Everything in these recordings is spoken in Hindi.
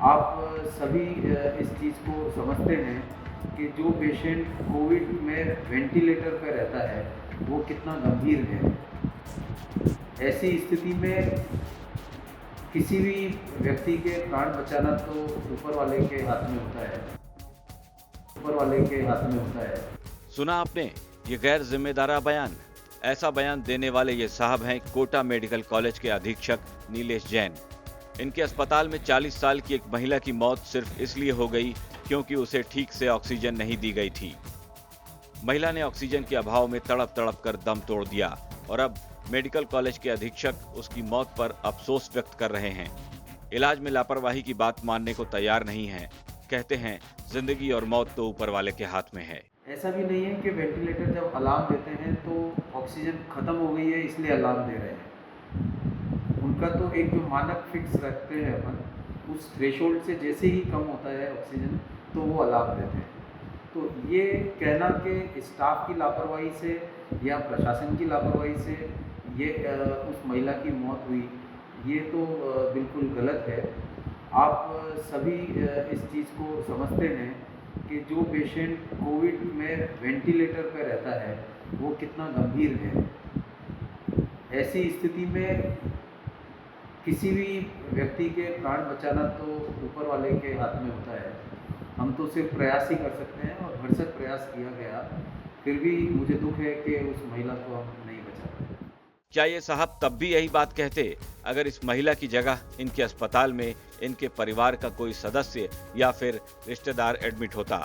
आप सभी इस चीज़ को समझते हैं कि जो पेशेंट कोविड में वेंटिलेटर पर रहता है वो कितना गंभीर है। ऐसी स्थिति में किसी भी व्यक्ति के प्राण बचाना तो ऊपर वाले के हाथ में होता है। ऊपर वाले के हाथ में होता है। सुना आपने ये गैर जिम्मेदारा बयान। ऐसा बयान देने वाले ये साहब हैं कोटा मेडिकल कॉलेज के अधीक्षक नीलेश जैन। इनके अस्पताल में 40 साल की एक महिला की मौत सिर्फ इसलिए हो गई क्योंकि उसे ठीक से ऑक्सीजन नहीं दी गई थी। महिला ने ऑक्सीजन के अभाव में तड़प तड़प कर दम तोड़ दिया और अब मेडिकल कॉलेज के अधीक्षक उसकी मौत पर अफसोस व्यक्त कर रहे हैं। इलाज में लापरवाही की बात मानने को तैयार नहीं है। कहते हैं जिंदगी और मौत तो ऊपर वाले के हाथ में है। ऐसा भी नहीं है कि वेंटिलेटर जब अलार्म देते हैं तो ऑक्सीजन खत्म हो गई है इसलिए अलार्म दे रहे हैं। उनका तो एक जो मानक फिक्स रखते हैं अपन, उस थ्रेशोल्ड से जैसे ही कम होता है ऑक्सीजन तो वो अलार्म देते हैं। तो ये कहना कि स्टाफ की लापरवाही से या प्रशासन की लापरवाही से ये उस महिला की मौत हुई, ये तो बिल्कुल गलत है। आप सभी इस चीज़ को समझते हैं कि जो पेशेंट कोविड में वेंटिलेटर पर रहता है वो कितना गंभीर है। ऐसी स्थिति में किसी भी व्यक्ति के प्राण बचाना तो ऊपर वाले के हाथ में होता है। हम तो सिर्फ प्रयास ही कर सकते हैं और भरसक प्रयास किया गया, फिर भी मुझे दुख है कि उस महिला को हम नहीं बचा पाए। क्या ये साहब तब भी यही बात कहते अगर इस महिला की जगह इनके अस्पताल में इनके परिवार का कोई सदस्य या फिर रिश्तेदार एडमिट होता?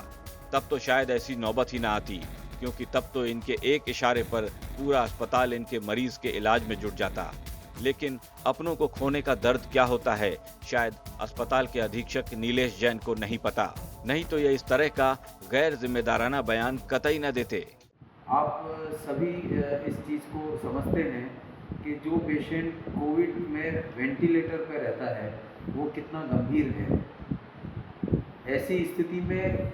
तब तो शायद ऐसी नौबत ही ना आती, क्योंकि तब तो इनके एक इशारे पर पूरा अस्पताल इनके मरीज के इलाज में जुट जाता। लेकिन अपनों को खोने का दर्द क्या होता है शायद अस्पताल के अधीक्षक नीलेश जैन को नहीं पता। नहीं तो ये इस तरह का गैर जिम्मेदाराना बयान कतई न देते। आप सभी इस चीज़ को समझते हैं कि जो पेशेंट कोविड में वेंटिलेटर पर रहता है वो कितना गंभीर है। ऐसी स्थिति में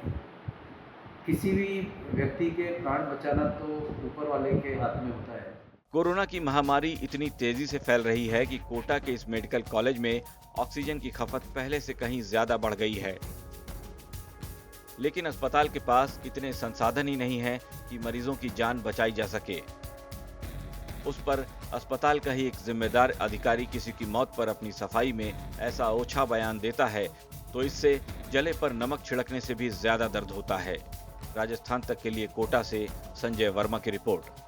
किसी भी व्यक्ति के प्राण बचाना तो ऊपर वाले के हाथ में होता है। कोरोना की महामारी इतनी तेजी से फैल रही है कि कोटा के इस मेडिकल कॉलेज में ऑक्सीजन की खपत पहले से कहीं ज्यादा बढ़ गई है। लेकिन अस्पताल के पास इतने संसाधन ही नहीं है कि मरीजों की जान बचाई जा सके। उस पर अस्पताल का ही एक जिम्मेदार अधिकारी किसी की मौत पर अपनी सफाई में ऐसा ओछा बयान देता है तो इससे जले पर नमक छिड़कने से भी ज्यादा दर्द होता है। राजस्थान तक के लिए कोटा से संजय वर्मा की रिपोर्ट।